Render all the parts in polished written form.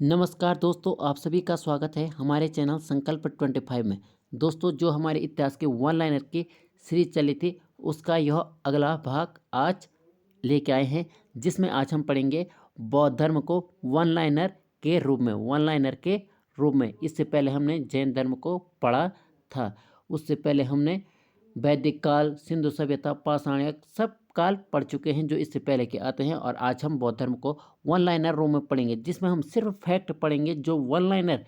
नमस्कार दोस्तों, आप सभी का स्वागत है हमारे चैनल संकल्प 25 में। दोस्तों, जो हमारे इतिहास के वन लाइनर की सीरीज चली थी, उसका यह अगला भाग आज लेके आए हैं, जिसमें आज हम पढ़ेंगे बौद्ध धर्म को वन लाइनर के रूप में। इससे पहले हमने जैन धर्म को पढ़ा था। उससे पहले हमने वैदिक काल, सिंधु सभ्यता, पाषाण युग सब काल पढ़ चुके हैं जो इससे पहले के आते हैं। और आज हम बौद्ध धर्म को वन लाइनर रूप में पढ़ेंगे, जिसमें हम सिर्फ फैक्ट पढ़ेंगे जो वन लाइनर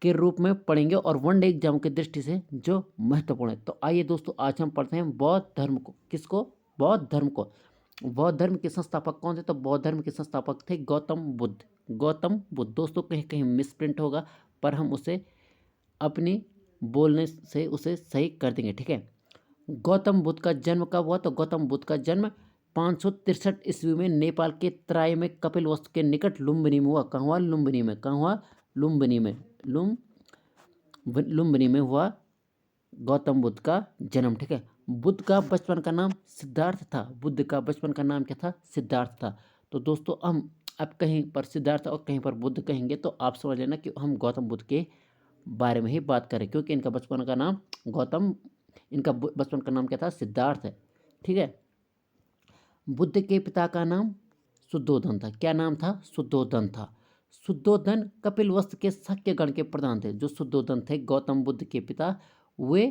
के रूप में पढ़ेंगे और वन डे एग्जाम की दृष्टि से जो महत्वपूर्ण है। तो आइए दोस्तों, आज हम पढ़ते हैं बौद्ध धर्म को। किसको? बौद्ध धर्म को। बौद्ध धर्म के संस्थापक कौन थे? तो बौद्ध धर्म के संस्थापक थे गौतम बुद्ध। गौतम बुद्ध दोस्तों, कहीं कहीं मिसप्रिंट होगा, पर हम उसे अपनी बोलने से उसे सही कर देंगे, ठीक है। गौतम बुद्ध का जन्म कब हुआ? तो गौतम बुद्ध का जन्म 563 ईस्वी में नेपाल के तराई में कपिलवस्तु के निकट लुम्बिनी में हुआ। कहाँ हुआ? लुम्बिनी में। कहाँ हुआ? लुम्बिनी में। लुम्बिनी में हुआ गौतम बुद्ध का जन्म, ठीक है। बुद्ध का बचपन का नाम सिद्धार्थ था। बुद्ध का बचपन का नाम क्या था? सिद्धार्थ था। तो दोस्तों, हम अब कहीं पर सिद्धार्थ और कहीं पर बुद्ध कहेंगे तो आप समझ लेना कि हम गौतम बुद्ध के बारे में ही बात करें, क्योंकि इनका बचपन का नाम बचपन का नाम क्या था? सिद्धार्थ है, ठीक है। बुद्ध के पिता का नाम शुद्धोधन था। क्या नाम था? शुद्धोधन था। शुद्धोधन कपिलवस्तु के शाक्य गण के प्रधान थे। जो शुद्धोधन थे गौतम बुद्ध के पिता, वे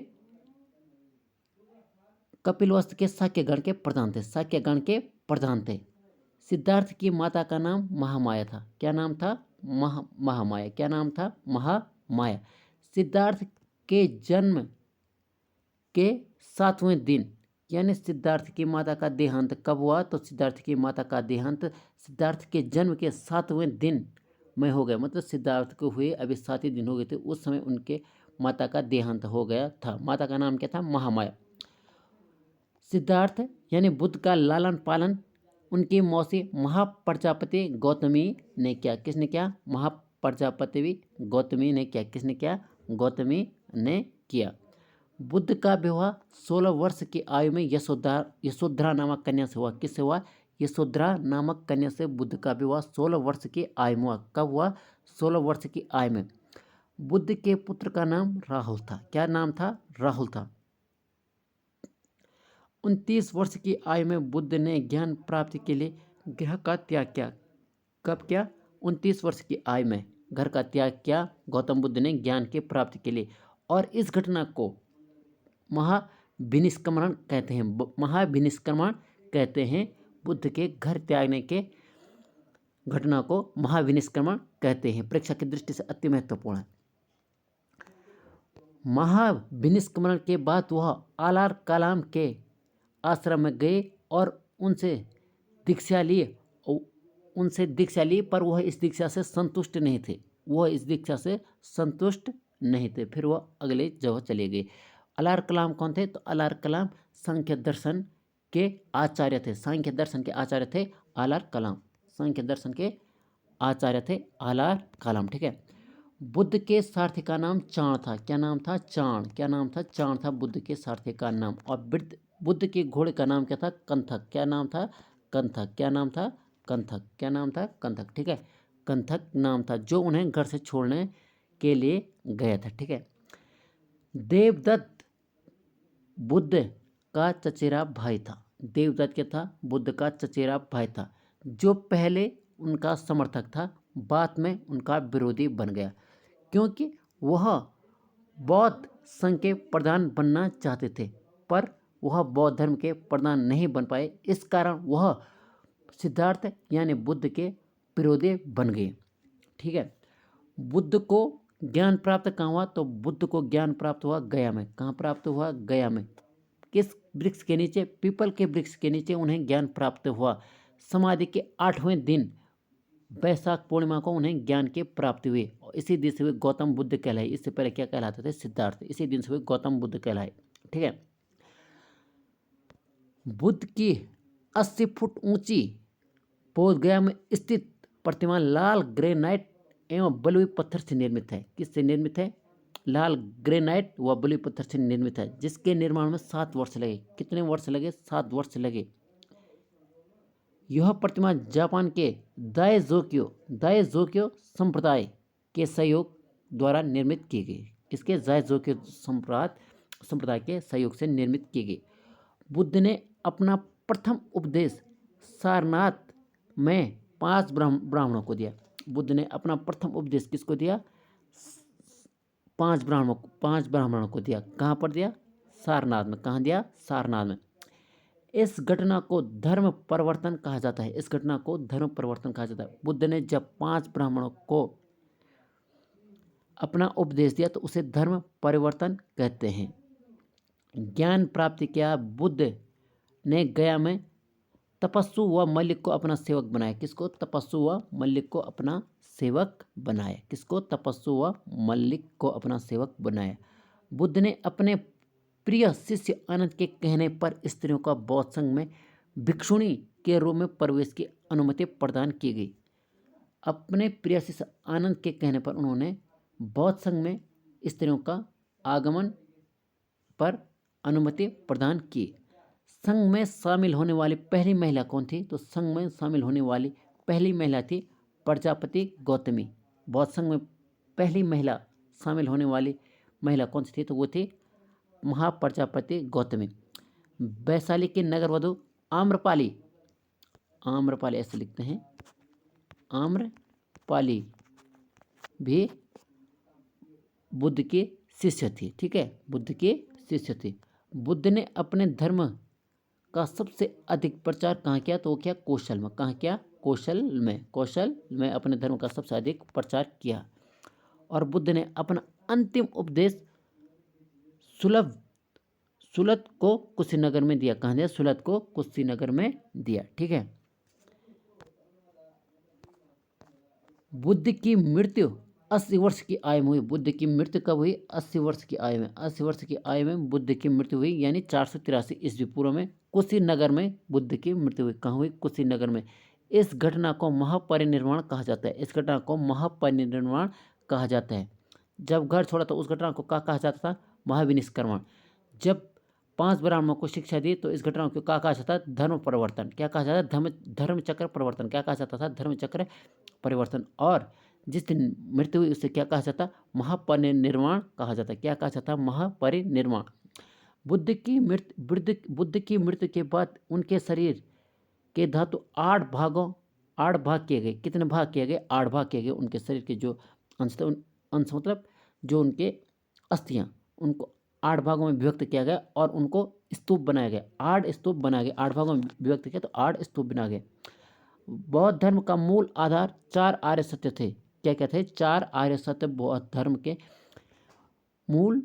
कपिलवस्तु के शाक्य गण के प्रधान थे। शाक्य गण के प्रधान थे। सिद्धार्थ की माता का नाम महामाया था। क्या नाम था? महामाया। क्या नाम था? महामाया। सिद्धार्थ के जन्म के 7वें दिन, यानी सिद्धार्थ की माता का देहांत कब हुआ? तो सिद्धार्थ की माता का देहांत सिद्धार्थ के जन्म के 7वें दिन में हो गया। मतलब सिद्धार्थ को हुए अभी 7 ही दिन हो गए थे, उस समय उनके माता का देहांत हो गया था। माता का नाम क्या था? महामाया। सिद्धार्थ यानी बुद्ध का लालन पालन उनकी मौसी महाप्रजापति गौतमी ने किया। किसने किया? महाप्रजापति गौतमी ने किया। किसने किया? गौतमी ने किया। बुद्ध का विवाह 16 वर्ष की आयु में यशोधरा नामक कन्या से हुआ। किससे हुआ? यशोधरा नामक कन्या से बुद्ध का विवाह 16 वर्ष की आयु में हुआ। कब हुआ? 16 वर्ष की आयु में। बुद्ध के पुत्र का नाम राहुल था। क्या नाम था? राहुल था। 29 वर्ष की आयु में बुद्ध ने ज्ञान प्राप्ति के लिए गृह का त्याग किया। कब किया? 29 वर्ष की आयु में घर का त्याग किया गौतम बुद्ध ने ज्ञान की प्राप्ति के लिए। और इस घटना को महाविनिष्क्रमण कहते हैं। महाविनिष्क्रमण कहते हैं। बुद्ध के घर त्यागने के घटना को महाविनिष्क्रमण कहते हैं। परीक्षा की दृष्टि से अति महत्वपूर्ण है। महाविनिष्क्रमण के बाद वह आलार कलाम के आश्रम में गए और उनसे दीक्षा ली, पर वह इस दीक्षा से संतुष्ट नहीं थे। फिर वह अगले जगह चले गए। अलार कलाम कौन थे? तो अलार कलाम सांख्य दर्शन के आचार्य थे। सांख्य दर्शन के आचार्य थे अलार कलाम। सांख्य दर्शन के आचार्य थे अलार कलाम, ठीक है। बुद्ध के सारथी का नाम चाण था। क्या नाम था? चाण। क्या नाम था? चाण था बुद्ध के सारथी का नाम। और बुद्ध के घोड़े का नाम क्या था? कंथक। क्या नाम था? कंथक। क्या नाम था? कंथक। क्या नाम था? कंथक, ठीक है। कंथक नाम था, जो उन्हें घर से छोड़ने के लिए गया था, ठीक है। देवदत्त बुद्ध का चचेरा भाई था। देवदत्त क्या था? बुद्ध का चचेरा भाई था, जो पहले उनका समर्थक था, बाद में उनका विरोधी बन गया, क्योंकि वह बौद्ध संघ के प्रधान बनना चाहते थे, पर वह बौद्ध धर्म के प्रधान नहीं बन पाए। इस कारण वह सिद्धार्थ यानी बुद्ध के विरोधी बन गए, ठीक है। बुद्ध को ज्ञान प्राप्त कहाँ हुआ? तो बुद्ध को ज्ञान प्राप्त हुआ गया में। कहाँ प्राप्त हुआ? गया में। किस वृक्ष के नीचे? पीपल के वृक्ष के नीचे उन्हें ज्ञान प्राप्त हुआ। समाधि के 8वें दिन वैशाख पूर्णिमा को उन्हें ज्ञान की प्राप्ति हुई। और इसी दिन से वे गौतम बुद्ध कहलाए। इससे पहले क्या कहलाते थे? सिद्धार्थ। इसी दिन से वे गौतम बुद्ध कहलाए, ठीक है। बुद्ध की 80 फुट ऊंची बोधगया में स्थित प्रतिमा लाल ग्रेनाइट एवं बलुई पत्थर से निर्मित है। किससे निर्मित है? लाल ग्रेनाइट व बलुई पत्थर से निर्मित है, जिसके निर्माण में 7 वर्ष लगे। कितने वर्ष लगे? 7 वर्ष लगे। यह प्रतिमा जापान के दाइजोक्यो संप्रदाय के सहयोग द्वारा निर्मित की गई। इसके दाइजोक्यो संप्रदाय के सहयोग से निर्मित की गई। बुद्ध ने अपना प्रथम उपदेश सारनाथ में 5 ब्राह्मणों को दिया। बुद्ध ने अपना प्रथम उपदेश किसको दिया? 5 ब्राह्मणों को दिया। कहाँ पर दिया? सारनाथ में। कहाँ दिया? सारनाथ में। इस घटना को धर्म परिवर्तन कहा जाता है। इस घटना को धर्म परिवर्तन कहा जाता है। बुद्ध ने जब 5 ब्राह्मणों को अपना उपदेश दिया तो उसे धर्म परिवर्तन कहते हैं। ज्ञान प्राप्ति किया। बुद्ध ने गया में तपस्सु व मल्लिक को अपना सेवक बनाया। किसको? तपस्सु व मल्लिक को अपना सेवक बनाया। किसको? तपस्सु व मल्लिक को अपना सेवक बनाया। बुद्ध ने अपने प्रिय शिष्य आनंद के कहने पर स्त्रियों का बौद्ध संघ में भिक्षुणी के रूप में प्रवेश की अनुमति प्रदान की गई। अपने प्रिय शिष्य आनंद के कहने पर उन्होंने बौद्ध संघ में स्त्रियों का आगमन पर अनुमति प्रदान की। संघ में शामिल होने वाली पहली महिला कौन थी? तो संघ में शामिल होने वाली पहली महिला थी प्रजापति गौतमी। बौद्ध संघ में पहली महिला शामिल होने वाली महिला कौन सी थी? तो वो थी महाप्रजापति गौतमी। वैशाली की नगरवधु आम्रपाली, आम्रपाली ऐसे लिखते हैं, आम्रपाली भी बुद्ध की शिष्य थी। ठीक है, बुद्ध की शिष्य थी। बुद्ध ने अपने धर्म का सबसे अधिक प्रचार कहाँ किया? तो वो क्या? कौशल में। कहाँ किया? कौशल में। कौशल में अपने धर्म का सबसे अधिक प्रचार किया। और बुद्ध ने अपना अंतिम उपदेश सुलत को कुशीनगर में दिया। कहाँ दिया? सुलत को कुशीनगर में दिया। ठीक है। बुद्ध की मृत्यु 80 वर्ष की आयु में हुई। बुद्ध की मृत्यु कब हुई? 80 वर्ष की आयु में। 80 वर्ष की आयु में बुद्ध की मृत्यु हुई, यानी 483 ईस्वी पूर्व में कुशीनगर में बुद्ध की मृत्यु हुई। कहाँ हुई? कुशीनगर में। इस घटना को महापरिनिर्वाण कहा जाता है। इस घटना को महापरिनिर्वाण कहा जाता है। जब घर छोड़ा तो उस घटना को क्या कहा जाता था? महाविनिष्क्रमण। जब 5 ब्राह्मणों को शिक्षा दी तो इस घटना को क्या कहा जाता था? धर्म परिवर्तन। क्या कहा जाता था? धर्मचक्र परिवर्तन। क्या कहा जाता था? धर्मचक्र परिवर्तन। और जिस दिन मृत्यु हुई उसे क्या कहा जाता? महापरिनिर्वाण कहा जाता। क्या कहा जाता? महापरिनिर्वाण। बुद्ध की मृत्यु के बाद उनके शरीर के धातु 8 भाग किए गए। कितने भाग किए गए? 8 भाग किए गए। उनके शरीर के जो अंश थे, अंश मतलब जो उनके अस्थियां, उनको 8 भागों में विभक्त किया गया और उनको स्तूप बनाया गया। 8 स्तूप बनाए गए। 8 भागों में विभक्त किया तो 8 स्तूप बनाए गए। बौद्ध धर्म का मूल आधार 4 आर्य सत्य थे। क्या क्या थे? 4 आर्य सत्य बौद्ध धर्म के मूल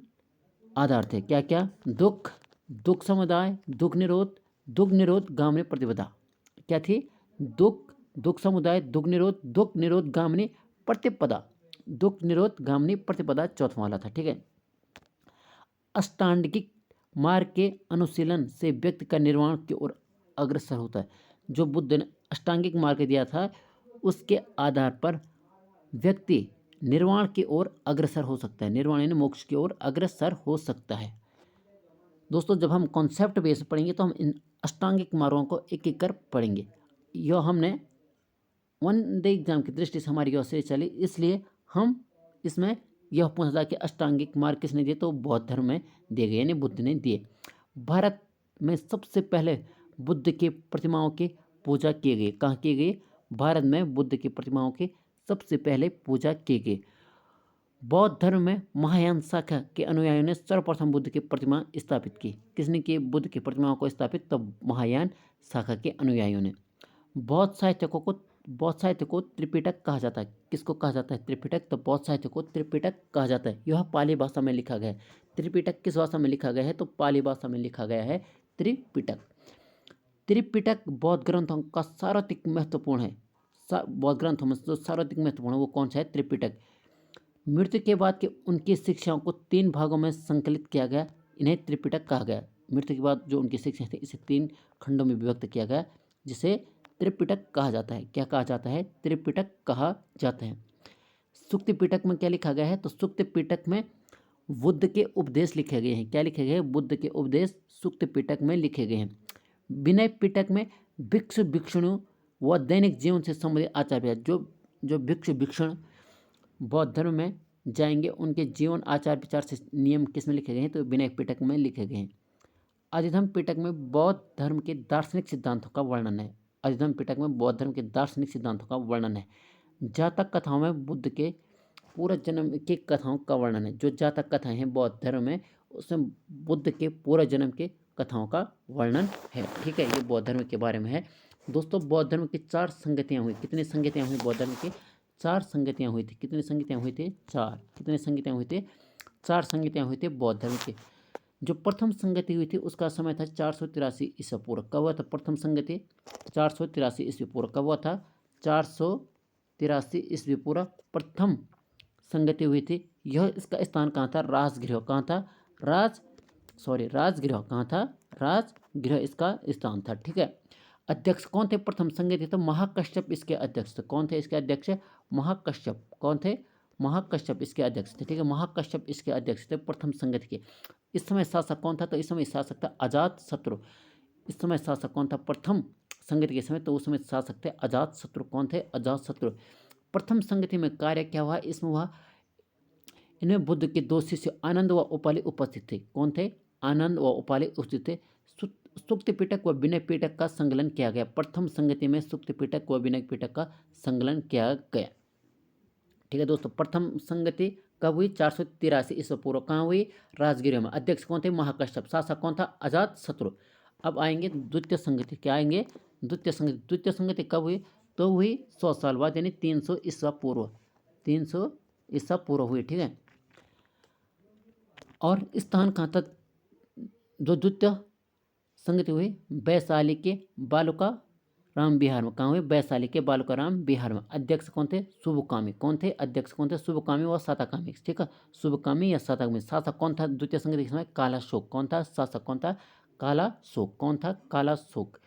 आधार थे। क्या क्या? दुख समुदाय, दुख निरोध, गामनी प्रतिपदा। क्या थी? दुख समुदाय, दुख निरोध, गामनी प्रतिपदा। दुख निरोध, गामनी प्रतिपदा चौथा वाला था। ठीक है। अष्टांगिक मार्ग के अनुशीलन से व्यक्ति का निर्वाण की ओर अग्रसर होता है। जो बुद्ध ने अष्टांगिक मार्ग दिया था उसके आधार पर व्यक्ति निर्वाण की ओर अग्रसर हो सकता है। निर्वाण यानी मोक्ष की ओर अग्रसर हो सकता है। दोस्तों, जब हम कॉन्सेप्ट बेस पढ़ेंगे तो हम इन अष्टांगिक मार्गों को एक एक कर पढ़ेंगे। यह हमने वन डे एग्जाम की दृष्टि से हमारी यह सीरीज चली, इसलिए हम इसमें यह पूछा कि अष्टांगिक मार्ग किसने दिए? तो बौद्ध धर्म में दिए गए, यानी बुद्ध ने दिए। भारत में सबसे पहले बुद्ध की प्रतिमाओं की पूजा की गई। कहाँ की गई? भारत में बुद्ध की प्रतिमाओं की सबसे पहले पूजा की गई। बौद्ध धर्म में महायान शाखा के अनुयायियों ने सर्वप्रथम बुद्ध की प्रतिमा स्थापित की। किसने की बुद्ध की प्रतिमाओं को स्थापित? तो महायान शाखा के अनुयायियों ने। बौद्ध साहित्य को त्रिपिटक कहा जाता है। किसको कहा जाता है? त्रिपिटक। तो बौद्ध साहित्य को त्रिपिटक कहा जाता है। यह पाली भाषा में लिखा गया है। त्रिपिटक किस भाषा में लिखा गया है? तो पाली भाषा में लिखा गया है त्रिपिटक। त्रिपिटक बौद्ध ग्रंथों का सर्वाधिक महत्वपूर्ण है। बौद्ध ग्रंथों में जो सर्वाधिक महत्वपूर्ण है वो कौन सा है? त्रिपिटक। मृत्यु के बाद के उनकी शिक्षाओं को 3 भागों में संकलित किया गया। इन्हें त्रिपिटक कहा गया। मृत्यु के बाद जो उनकी शिक्षाएं थी इसे 3 खंडों में विभक्त किया गया, जिसे त्रिपिटक कहा जाता है। क्या कहा जाता है? त्रिपिटक कहा जाता है। सुक्ति पिटक में क्या लिखा गया है? तो सुक्ति पिटक में बुद्ध के उपदेश लिखे गए हैं। क्या लिखे गए हैं? बुद्ध के उपदेश सुक्ति पिटक में लिखे गए हैं। विनय पिटक में भिक्षु भिक्षुणियों व दैनिक जीवन से संबंधित आचार विचार। जो भिक्षु भिक्षुण बौद्ध धर्म में जाएंगे उनके जीवन आचार विचार से नियम किस में लिखे गए हैं, तो विनय पिटक में लिखे गए हैं। अधिधम्म पिटक में बौद्ध धर्म के दार्शनिक सिद्धांतों का वर्णन है। अधिधम्म पिटक में बौद्ध धर्म के दार्शनिक सिद्धांतों का वर्णन है। जातक कथाओं में बुद्ध के पूर्व जन्म की कथाओं का वर्णन है। जो जातक कथाएं हैं बौद्ध धर्म में, उसमें बुद्ध के पूर्व जन्म के कथाओं का वर्णन है। ठीक है, ये बौद्ध धर्म के बारे में है। दोस्तों, बौद्ध धर्म की 4 संगतियाँ हुई। कितनी संगतियाँ हुई बौद्ध धर्म की? 4 संगतियाँ हुई थी। कितनी संगतियाँ हुई थी? 4। कितनी संगतियाँ हुई थी? 4 संगतियाँ हुई थी बौद्ध धर्म की। जो प्रथम संगति हुई थी उसका समय था 483 ईसा पूर्व। कब हुआ था प्रथम संगति? 483 ईस्वी पूर्व। कब हुआ था? 483 ईस्वी पूर्व प्रथम संगति हुई थी। यह इसका स्थान कहाँ था? राजगृह। कहाँ था? राजगृह कहाँ था? राजगृह इसका स्थान था। ठीक है। अध्यक्ष कौन थे प्रथम संगति? तो महाकश्यप इसके अध्यक्ष थे। कौन थे इसके अध्यक्ष? महाकश्यप। कौन थे? महाकश्यप इसके अध्यक्ष थे। ठीक है, महाकश्यप इसके अध्यक्ष थे प्रथम संगति के। इस समय शासक कौन था? तो इस समय शासक था अजातशत्रु। इस समय शासक कौन था प्रथम संगति के समय? तो उस समय शासक थे अजातशत्रु। कौन थे? अजातशत्रु। प्रथम संगति में कार्य क्या हुआ? इसमें हुआ, इनमें बुद्ध के 2 शिष्य आनंद व उपाली उपस्थित थे। कौन थे? आनंद व उपाली उपस्थित थे। सुक्त पिटक व विनय पिटक का संकलन किया गया। प्रथम संगति में सुक्त पिटक व विनय पिटक का संकलन किया गया। ठीक है दोस्तों, प्रथम संगति कब हुई? 483 ईसा पूर्व। कहाँ हुई? राजगृह में। अध्यक्ष कौन थे? महाकश्यप। शासक कौन था? अजातशत्रु। अब आएंगे द्वितीय संगति। क्या आएंगे? द्वितीय संगति। द्वितीय संगति कब हुई? तो हुई 100 साल बाद, यानी 300 ईसा पूर्व। 300 ईसा पूर्व हुई। ठीक है, और स्थान कहाँ था? जो द्वितीय संगति हुई वैशाली के बालुका राम विहार में। कहाँ हुई? वैशाली के बालुका राम विहार में। अध्यक्ष कौन थे? शुभकामी। कौन थे? अध्यक्ष कौन थे? शुभकामी व साताकामी। ठीक है, शुभकामी या साताकामी। शासक कौन था द्वितीय संगति के समय? कालाशोक। कौन था? शासक कौन था? कालाशोक। कौन था? कालाशोक।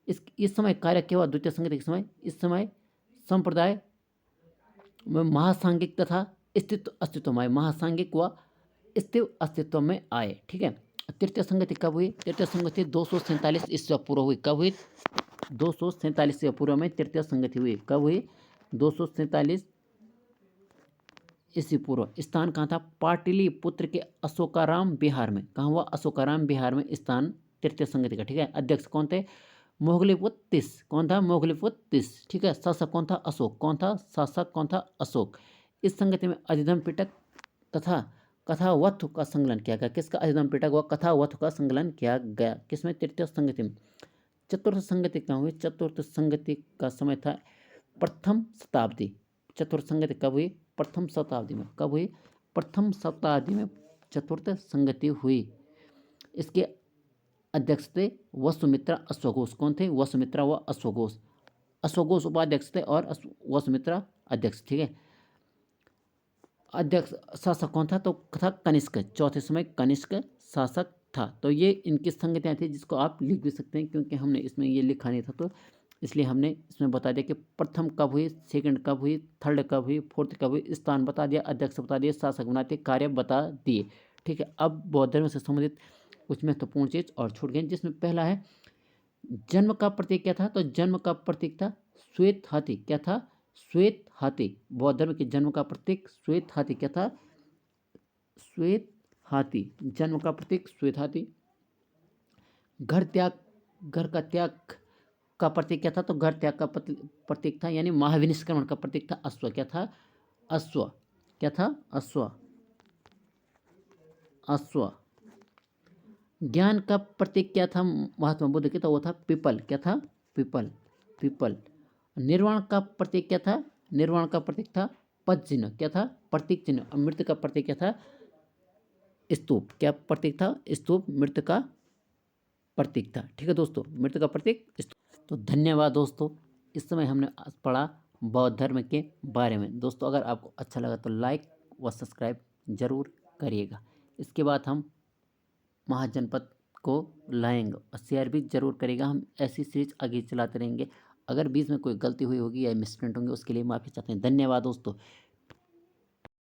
इस समय कार्य क्या हुआ द्वितीय संगति के समय? इस समय संप्रदाय में महासांगिक तथा अस्तित्व में आए। महासांगिक व अस्तित्व में आए। ठीक है। तृतीय संगति कब हुई? तृतीय संगति 247 ईसा पूर्व हुई। कब हुई? 247 ईसा पूर्व में तृतीय संगति हुई। कब हुई? 247 ईसा पूर्व। स्थान कहाँ था? पाटलिपुत्र के अशोकाराम विहार में। कहाँ हुआ? अशोकाराम विहार में स्थान तृतीय संगति का। ठीक है, अध्यक्ष कौन थे? मोगलीपुत्तिस। कौन था? मोगलीपुत्तिस। ठीक है, शासक कौन था? अशोक। कौन था? शासक कौन था? अशोक। इस संगति में अधिधम्म पिटक तथा कथावत्थ का संकलन किया गया। किसका? अधिधम्म पिटक व कथावत्थ का संकलन किया गया। किसमें? तृतीय संगति में। चतुर्थ संगति कहाँ हुई? चतुर्थ संगति का समय था प्रथम शताब्दी। चतुर्थ संगति कब हुई? प्रथम शताब्दी में। कब हुई? प्रथम शताब्दी में चतुर्थ संगति हुई। इसके अध्यक्ष थे वसुमित्रा अश्वघोष। कौन थे? वसुमित्रा व अश्वघोष। अश्वघोष उपाध्यक्ष थे और वसुमित्रा अध्यक्ष। ठीक है, अध्यक्ष शासक कौन था? तो था कनिष्क। चौथे समय कनिष्क शासक था। तो ये इनकी संगतियाँ थी, जिसको आप लिख भी सकते हैं, क्योंकि हमने इसमें ये लिखा नहीं था, तो इसलिए हमने इसमें बता दिया कि प्रथम कब हुई, सेकंड कब हुई, थर्ड कब हुई, फोर्थ कब हुई, स्थान बता दिया, अध्यक्ष बता दिए, शासक बनाते, कार्य बता दिए। ठीक है, अब बौद्ध धर्म से संबंधित कुछ महत्वपूर्ण चीज और छूट गई, जिसमें पहला है जन्म का प्रतीक क्या था? तो जन्म का प्रतीक था श्वेत हाथी। क्या था? श्वेत हाथी। बौद्ध धर्म के जन्म का प्रतीक श्वेत हाथी। क्या था? श्वेत हाथी। जन्म का प्रतीक श्वेत हाथी। घर का त्याग का प्रतीक क्या था? तो घर त्याग का प्रतीक था, यानी महाविनिष्क्रमण का प्रतीक था अश्व। क्या था? अश्व। क्या था? अश्व। अश्व। ज्ञान का प्रतीक क्या था महात्मा बुद्ध के? तो वो था पीपल। क्या था? पीपल। पीपल। निर्वाण का प्रतीक क्या था? निर्वाण का प्रतीक था पद चिन्ह। क्या था? प्रतीक चिन्ह। और मृत्यु का प्रतीक क्या था? स्तूप। क्या प्रतीक था? स्तूप मृत्यु का प्रतीक था। ठीक है दोस्तों, मृत्यु का प्रतीक स्तूप। तो धन्यवाद दोस्तों, इस समय हमने पढ़ा बौद्ध धर्म के बारे में। दोस्तों, अगर आपको अच्छा लगा तो लाइक व सब्सक्राइब जरूर करिएगा। इसके बाद हम महाजनपद को लाएंगे और शेयर भी जरूर करेगा। हम ऐसी सीरीज आगे चलाते रहेंगे। अगर बीच में कोई गलती हुई होगी या मिसप्रिंट होंगे, उसके लिए माफ़ी चाहते हैं। धन्यवाद दोस्तों।